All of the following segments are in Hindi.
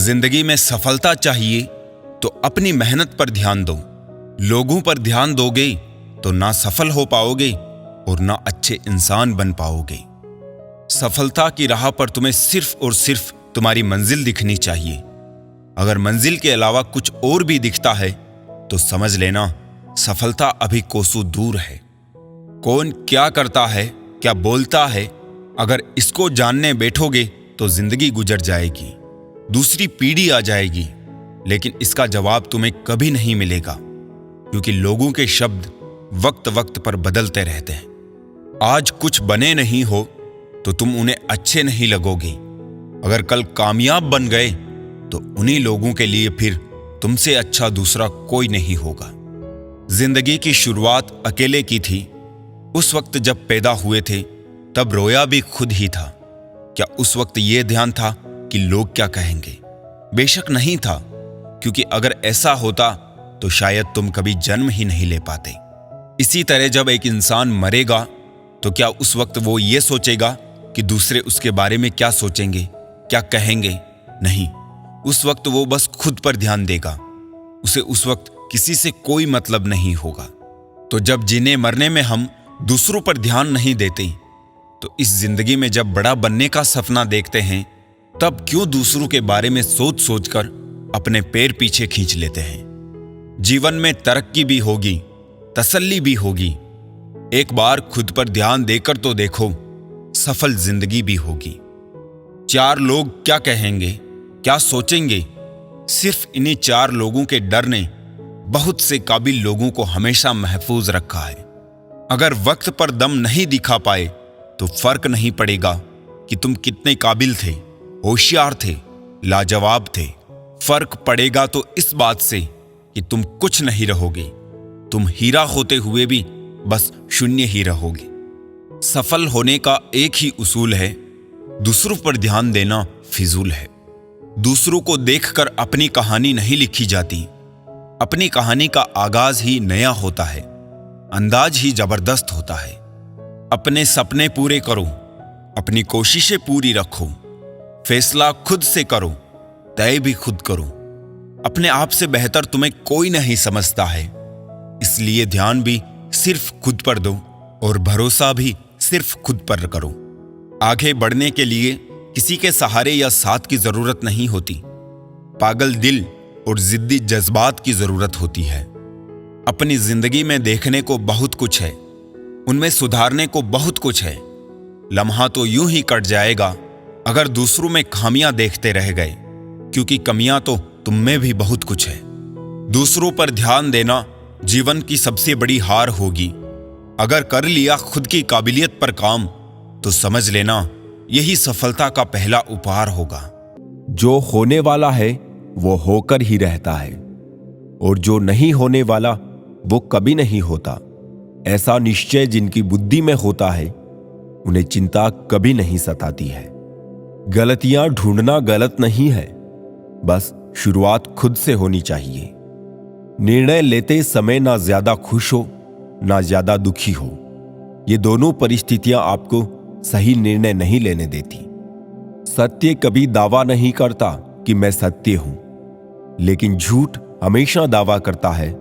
जिंदगी में सफलता चाहिए तो अपनी मेहनत पर ध्यान दो। लोगों पर ध्यान दोगे तो ना सफल हो पाओगे और ना अच्छे इंसान बन पाओगे। सफलता की राह पर तुम्हें सिर्फ और सिर्फ तुम्हारी मंजिल दिखनी चाहिए। अगर मंजिल के अलावा कुछ और भी दिखता है तो समझ लेना सफलता अभी कोसों दूर है। कौन क्या करता है, क्या बोलता है, अगर इसको जानने बैठोगे तो जिंदगी गुजर जाएगी, दूसरी पीढ़ी आ जाएगी, लेकिन इसका जवाब तुम्हें कभी नहीं मिलेगा, क्योंकि लोगों के शब्द वक्त वक्त पर बदलते रहते हैं। आज कुछ बने नहीं हो तो तुम उन्हें अच्छे नहीं लगोगे। अगर कल कामयाब बन गए तो उन्हीं लोगों के लिए फिर तुमसे अच्छा दूसरा कोई नहीं होगा। जिंदगी की शुरुआत अकेले की थी। उस वक्त जब पैदा हुए थे तब रोया भी खुद ही था। क्या उस वक्त यह ध्यान था कि लोग क्या कहेंगे? बेशक नहीं था, क्योंकि अगर ऐसा होता तो शायद तुम कभी जन्म ही नहीं ले पाते। इसी तरह जब एक इंसान मरेगा तो क्या उस वक्त वो ये सोचेगा कि दूसरे उसके बारे में क्या सोचेंगे, क्या कहेंगे? नहीं, उस वक्त वो बस खुद पर ध्यान देगा। उसे उस वक्त किसी से कोई मतलब नहीं होगा। तो जब जीने मरने में हम दूसरों पर ध्यान नहीं देते, तो इस जिंदगी में जब बड़ा बनने का सपना देखते हैं तब क्यों दूसरों के बारे में सोच सोचकर अपने पैर पीछे खींच लेते हैं? जीवन में तरक्की भी होगी, तसल्ली भी होगी। एक बार खुद पर ध्यान देकर तो देखो, सफल जिंदगी भी होगी। चार लोग क्या कहेंगे, क्या सोचेंगे, सिर्फ इन्हीं चार लोगों के डर ने बहुत से काबिल लोगों को हमेशा महफूज रखा है। अगर वक्त पर दम नहीं दिखा पाए तो फर्क नहीं पड़ेगा कि तुम कितने काबिल थे, होशियार थे, लाजवाब थे। फर्क पड़ेगा तो इस बात से कि तुम कुछ नहीं रहोगे। तुम हीरा होते हुए भी बस शून्य ही रहोगे। सफल होने का एक ही उसूल है, दूसरों पर ध्यान देना फिजूल है। दूसरों को देखकर अपनी कहानी नहीं लिखी जाती। अपनी कहानी का आगाज ही नया होता है, अंदाज ही जबरदस्त होता है। अपने सपने पूरे करो, अपनी कोशिशें पूरी रखो, फैसला खुद से करो, तय भी खुद करो। अपने आप से बेहतर तुम्हें कोई नहीं समझता है, इसलिए ध्यान भी सिर्फ खुद पर दो और भरोसा भी सिर्फ खुद पर करो। आगे बढ़ने के लिए किसी के सहारे या साथ की जरूरत नहीं होती। पागल दिल और जिद्दी जज्बात की जरूरत होती है। अपनी जिंदगी में देखने को बहुत कुछ है, उनमें सुधारने को बहुत कुछ है। लम्हा तो यूं ही कट जाएगा अगर दूसरों में खामियां देखते रह गए, क्योंकि कमियां तो तुम में भी बहुत कुछ है। दूसरों पर ध्यान देना जीवन की सबसे बड़ी हार होगी। अगर कर लिया खुद की काबिलियत पर काम तो समझ लेना यही सफलता का पहला उपहार होगा। जो होने वाला है वो होकर ही रहता है, और जो नहीं होने वाला वो कभी नहीं होता। ऐसा निश्चय जिनकी बुद्धि में होता है उन्हें चिंता कभी नहीं सताती है। गलतियां ढूंढना गलत नहीं है, बस शुरुआत खुद से होनी चाहिए। निर्णय लेते समय ना ज्यादा खुश हो ना ज्यादा दुखी हो। ये दोनों परिस्थितियां आपको सही निर्णय नहीं लेने देती। सत्य कभी दावा नहीं करता कि मैं सत्य हूं, लेकिन झूठ हमेशा दावा करता है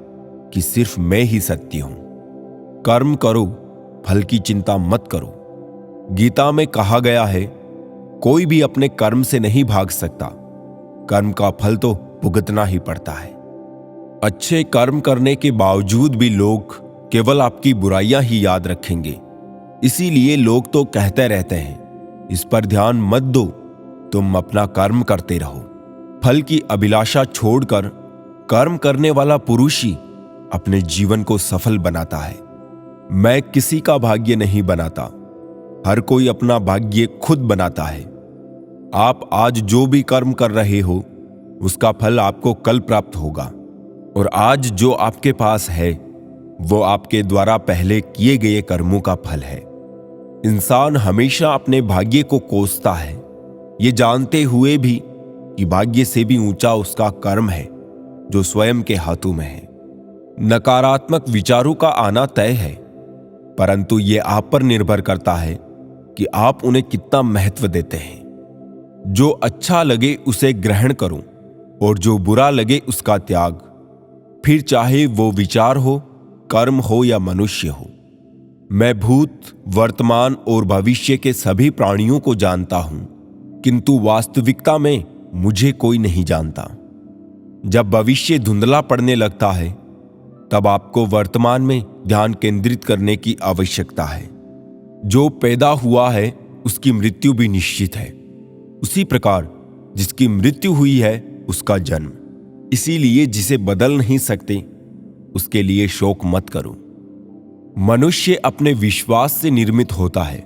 कि सिर्फ मैं ही सत्य हूं। कर्म करो, फल की चिंता मत करो। गीता में कहा गया है, कोई भी अपने कर्म से नहीं भाग सकता, कर्म का फल तो भुगतना ही पड़ता है। अच्छे कर्म करने के बावजूद भी लोग केवल आपकी बुराइयां ही याद रखेंगे। इसीलिए लोग तो कहते रहते हैं, इस पर ध्यान मत दो, तुम अपना कर्म करते रहो। फल की अभिलाषा छोड़कर कर्म करने वाला पुरुष ही अपने जीवन को सफल बनाता है। मैं किसी का भाग्य नहीं बनाता, हर कोई अपना भाग्य खुद बनाता है। आप आज जो भी कर्म कर रहे हो उसका फल आपको कल प्राप्त होगा, और आज जो आपके पास है वो आपके द्वारा पहले किए गए कर्मों का फल है। इंसान हमेशा अपने भाग्य को कोसता है, ये जानते हुए भी कि भाग्य से भी ऊंचा उसका कर्म है जो स्वयं के हाथों में है। नकारात्मक विचारों का आना तय है, परंतु ये आप पर निर्भर करता है कि आप उन्हें कितना महत्व देते हैं। जो अच्छा लगे उसे ग्रहण करो, और जो बुरा लगे उसका त्याग, फिर चाहे वो विचार हो, कर्म हो या मनुष्य हो। मैं भूत, वर्तमान और भविष्य के सभी प्राणियों को जानता हूं, किंतु वास्तविकता में मुझे कोई नहीं जानता। जब भविष्य धुंधला पड़ने लगता है, तब आपको वर्तमान में ध्यान केंद्रित करने की आवश्यकता है। जो पैदा हुआ है उसकी मृत्यु भी निश्चित है, उसी प्रकार जिसकी मृत्यु हुई है उसका जन्म। इसीलिए जिसे बदल नहीं सकते उसके लिए शोक मत करो। मनुष्य अपने विश्वास से निर्मित होता है।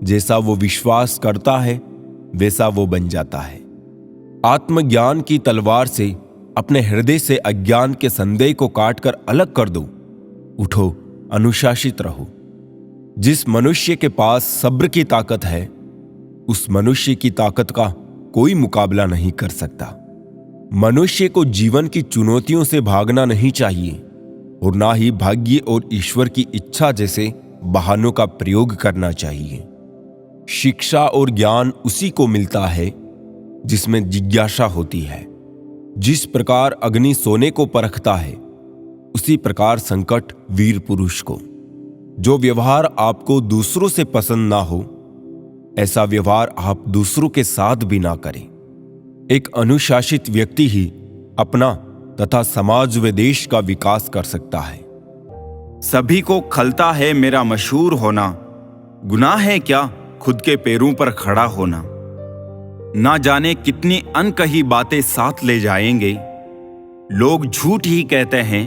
जैसा वो विश्वास करता है वैसा वो बन जाता है। आत्मज्ञान की तलवार से अपने हृदय से अज्ञान के संदेह को काटकर अलग कर दो। उठो, अनुशासित रहो। जिस मनुष्य के पास सब्र की ताकत है, उस मनुष्य की ताकत का कोई मुकाबला नहीं कर सकता। मनुष्य को जीवन की चुनौतियों से भागना नहीं चाहिए और ना ही भाग्य और ईश्वर की इच्छा जैसे बहानों का प्रयोग करना चाहिए। शिक्षा और ज्ञान उसी को मिलता है जिसमें जिज्ञासा होती है। जिस प्रकार अग्नि सोने को परखता है, उसी प्रकार संकट वीर पुरुष को। जो व्यवहार आपको दूसरों से पसंद ना हो, ऐसा व्यवहार आप दूसरों के साथ भी ना करें। एक अनुशासित व्यक्ति ही अपना तथा समाज व देश का विकास कर सकता है। सभी को खलता है मेरा मशहूर होना, गुनाह है क्या खुद के पैरों पर खड़ा होना। ना जाने कितनी अनकही बातें साथ ले जाएंगे। लोग झूठ ही कहते हैं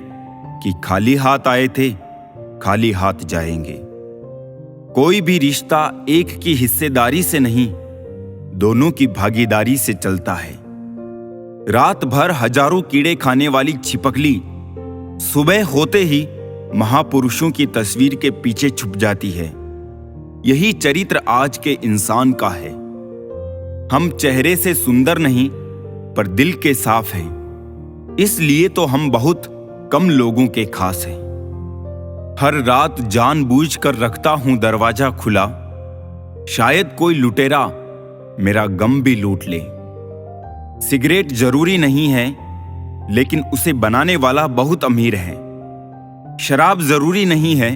कि खाली हाथ आए थे, खाली हाथ जाएंगे। कोई भी रिश्ता एक की हिस्सेदारी से नहीं, दोनों की भागीदारी से चलता है। रात भर हजारों कीड़े खाने वाली छिपकली सुबह होते ही महापुरुषों की तस्वीर के पीछे छुप जाती है। यही चरित्र आज के इंसान का है। हम चेहरे से सुंदर नहीं, पर दिल के साफ हैं। इसलिए तो हम बहुत कम लोगों के खास हैं। हर रात जानबूझकर रखता हूं दरवाजा खुला, शायद कोई लुटेरा मेरा गम भी लूट ले। सिगरेट जरूरी नहीं है, लेकिन उसे बनाने वाला बहुत अमीर है। शराब जरूरी नहीं है,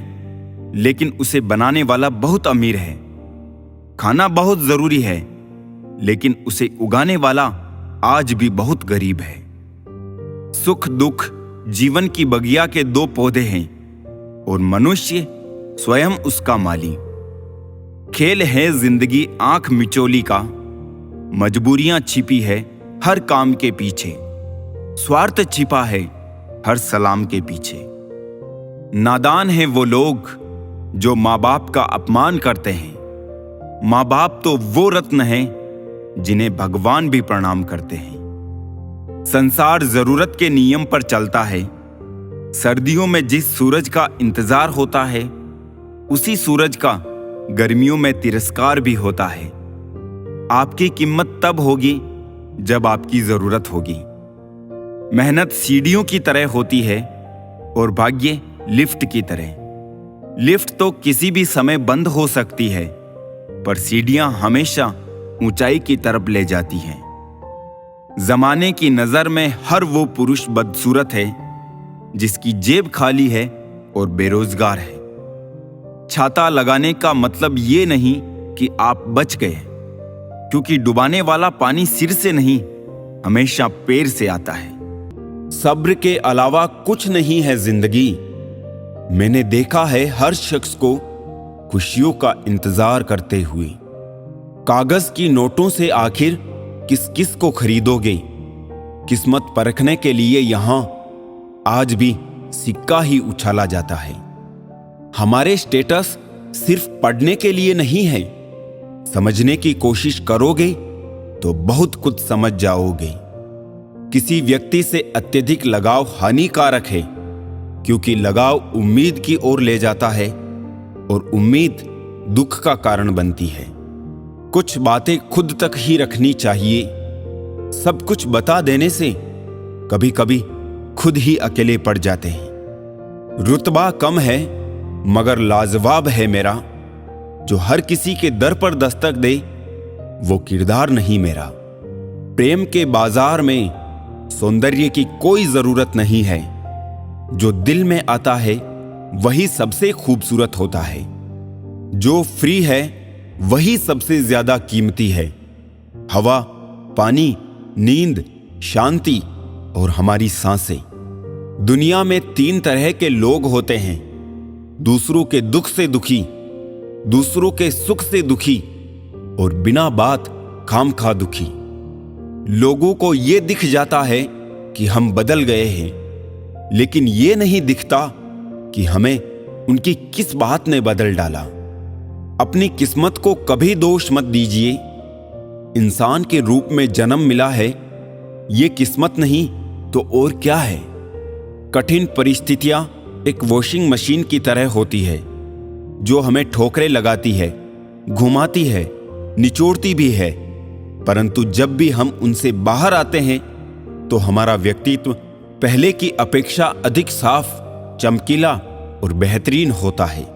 लेकिन उसे बनाने वाला बहुत अमीर है। खाना बहुत जरूरी है, लेकिन उसे उगाने वाला आज भी बहुत गरीब है। सुख दुख जीवन की बगिया के दो पौधे हैं और मनुष्य स्वयं उसका माली। खेल है जिंदगी आंख मिचोली का, मजबूरियां छिपी है हर काम के पीछे। स्वार्थ छिपा है हर सलाम के पीछे। नादान है वो लोग जो माँ बाप का अपमान करते हैं। माँ बाप तो वो रत्न हैं जिन्हें भगवान भी प्रणाम करते हैं। संसार जरूरत के नियम पर चलता है। सर्दियों में जिस सूरज का इंतजार होता है, उसी सूरज का गर्मियों में तिरस्कार भी होता है। आपकी कीमत तब होगी जब आपकी जरूरत होगी। मेहनत सीढ़ियों की तरह होती है और भाग्य लिफ्ट की तरह। लिफ्ट तो किसी भी समय बंद हो सकती है, पर सीढ़ियां हमेशा ऊंचाई की तरफ ले जाती हैं। जमाने की नजर में हर वो पुरुष बदसूरत है जिसकी जेब खाली है और बेरोजगार है। छाता लगाने का मतलब ये नहीं कि आप बच गए, क्योंकि डुबाने वाला पानी सिर से नहीं, हमेशा पैर से आता है। सब्र के अलावा कुछ नहीं है जिंदगी। मैंने देखा है हर शख्स को खुशियों का इंतजार करते हुए। कागज की नोटों से आखिर किस किस को खरीदोगे। किस्मत परखने के लिए यहां आज भी सिक्का ही उछाला जाता है। हमारे स्टेटस सिर्फ पढ़ने के लिए नहीं है। समझने की कोशिश करोगे तो बहुत कुछ समझ जाओगे। किसी व्यक्ति से अत्यधिक लगाव हानिकारक है, क्योंकि लगाव उम्मीद की ओर ले जाता है और उम्मीद दुख का कारण बनती है। कुछ बातें खुद तक ही रखनी चाहिए। सब कुछ बता देने से कभी कभी खुद ही अकेले पड़ जाते हैं। रुतबा कम है मगर लाजवाब है मेरा, जो हर किसी के दर पर दस्तक दे वो किरदार नहीं मेरा। प्रेम के बाजार में सौंदर्य की कोई जरूरत नहीं है। जो दिल में आता है वही सबसे खूबसूरत होता है। जो फ्री है वही सबसे ज्यादा कीमती है। हवा, पानी, नींद, शांति और हमारी सांसें। दुनिया में 3 तरह के लोग होते हैं, दूसरों के दुख से दुखी, दूसरों के सुख से दुखी और बिना बात खामखा दुखी। लोगों को यह दिख जाता है कि हम बदल गए हैं, लेकिन यह नहीं दिखता कि हमें उनकी किस बात ने बदल डाला। अपनी किस्मत को कभी दोष मत दीजिए। इंसान के रूप में जन्म मिला है, ये किस्मत नहीं तो और क्या है। कठिन परिस्थितियां एक वॉशिंग मशीन की तरह होती है, जो हमें ठोकरें लगाती है, घुमाती है, निचोड़ती भी है, परंतु जब भी हम उनसे बाहर आते हैं तो हमारा व्यक्तित्व पहले की अपेक्षा अधिक साफ, चमकीला और बेहतरीन होता है।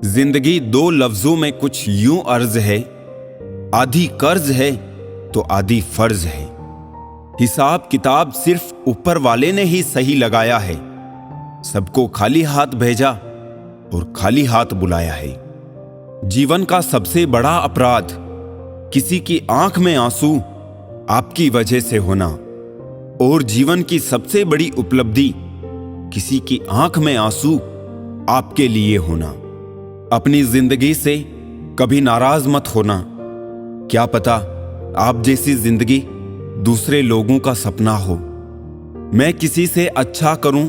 जिंदगी 2 लफ्जों में कुछ यूं अर्ज है, आधी कर्ज है तो आधी फर्ज है। हिसाब किताब सिर्फ ऊपर वाले ने ही सही लगाया है। सबको खाली हाथ भेजा और खाली हाथ बुलाया है। जीवन का सबसे बड़ा अपराध किसी की आंख में आंसू आपकी वजह से होना, और जीवन की सबसे बड़ी उपलब्धि किसी की आंख में आंसू आपके लिए होना। अपनी जिंदगी से कभी नाराज मत होना। क्या पता आप जैसी जिंदगी दूसरे लोगों का सपना हो। मैं किसी से अच्छा करूं,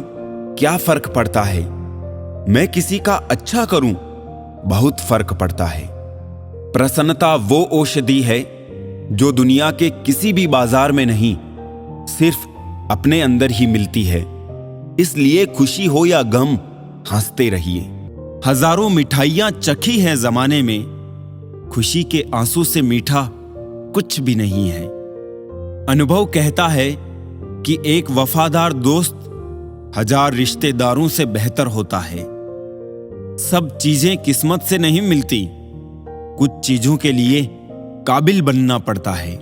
क्या फर्क पड़ता है। मैं किसी का अच्छा करूं, बहुत फर्क पड़ता है। प्रसन्नता वो औषधि है जो दुनिया के किसी भी बाजार में नहीं, सिर्फ अपने अंदर ही मिलती है। इसलिए खुशी हो या गम, हंसते रहिए। हजारों मिठाइयां चखी हैं जमाने में, खुशी के आंसू से मीठा कुछ भी नहीं है। अनुभव कहता है कि एक वफादार दोस्त 1000 रिश्तेदारों से बेहतर होता है। सब चीजें किस्मत से नहीं मिलती, कुछ चीजों के लिए काबिल बनना पड़ता है।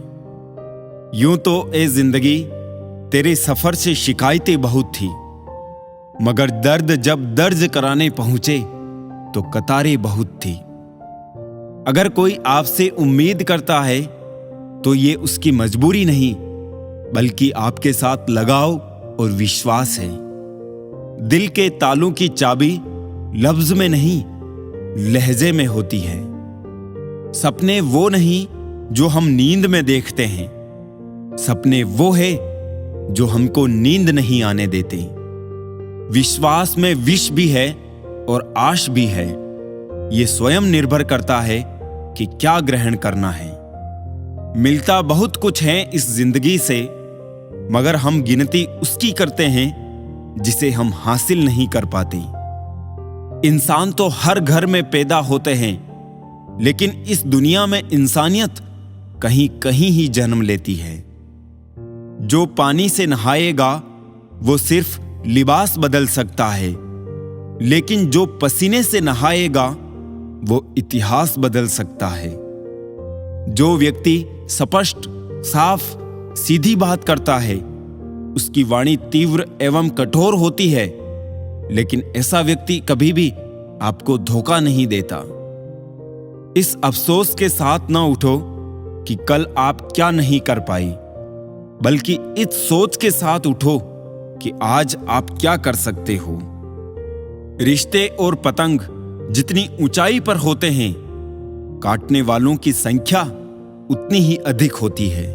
यूं तो ए जिंदगी तेरे सफर से शिकायतें बहुत थी, मगर दर्द जब दर्ज कराने पहुंचे तो कतारें बहुत थी। अगर कोई आपसे उम्मीद करता है तो ये उसकी मजबूरी नहीं, बल्कि आपके साथ लगाव और विश्वास है। दिल के तालों की चाबी लफ्ज में नहीं, लहजे में होती है। सपने वो नहीं जो हम नींद में देखते हैं, सपने वो है जो हमको नींद नहीं आने देते। विश्वास में विष भी है और आश भी है। ये स्वयं निर्भर करता है कि क्या ग्रहण करना है। मिलता बहुत कुछ है इस जिंदगी से, मगर हम गिनती उसकी करते हैं जिसे हम हासिल नहीं कर पाते। इंसान तो हर घर में पैदा होते हैं, लेकिन इस दुनिया में इंसानियत कहीं कहीं ही जन्म लेती है। जो पानी से नहाएगा वो सिर्फ लिबास बदल सकता है, लेकिन जो पसीने से नहाएगा वो इतिहास बदल सकता है। जो व्यक्ति स्पष्ट, साफ, सीधी बात करता है, उसकी वाणी तीव्र एवं कठोर होती है, लेकिन ऐसा व्यक्ति कभी भी आपको धोखा नहीं देता। इस अफसोस के साथ ना उठो कि कल आप क्या नहीं कर पाई, बल्कि इस सोच के साथ उठो कि आज आप क्या कर सकते हो। रिश्ते और पतंग जितनी ऊंचाई पर होते हैं, काटने वालों की संख्या उतनी ही अधिक होती है।